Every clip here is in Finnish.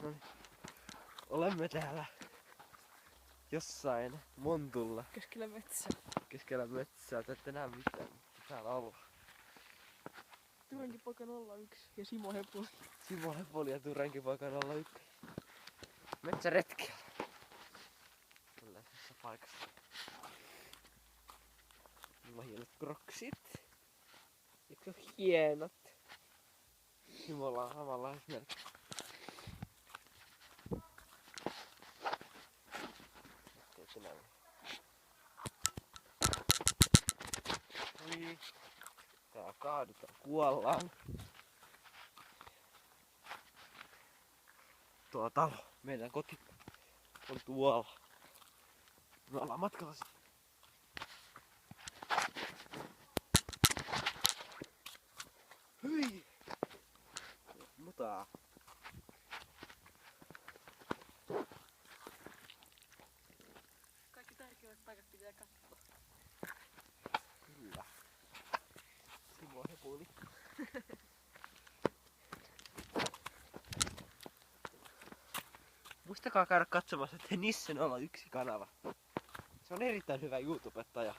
Noniin. Olemme täällä jossain montulla. Keskellä metsää. Te ette näe mitään, mutta täällä ollaan. Turankipoika 01 ja Simo Hepuli. Simo Hepuli ja Turankipoika 01. Metsäretkellä. Tällaisessa paikassa. Mulla on hienot kroksit. Eikö ole hienot? Simolla on samanlaiset merkit. Teette näin. Noniin. Tää kaadutaan, kuollaan. Tuo talo, meidän koti on tuolla. Me ollaan matkalla sinne. Hyi! Mutaa. Kaikki tärkeimmät paikat pitää katsoa. Kyllä. Simo Hepuli. Muistakaa käydä katsomassa Nissen 01 kanava. Se on erittäin hyvä YouTubettaja.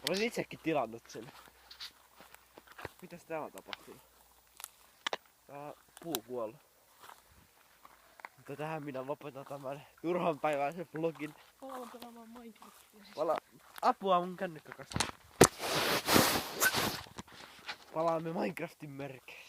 Olisin itsekin tilannut sen. Mitäs täällä on tapahtunut? Tää on puu kuollut. Mutta tähän minä lopetan tämän turhanpäiväisen vlogin. Ollaan pelaamaan Minecraftia siis. Apua mun kännykkä kastaa. Palaamme Minecraftin merkeissä.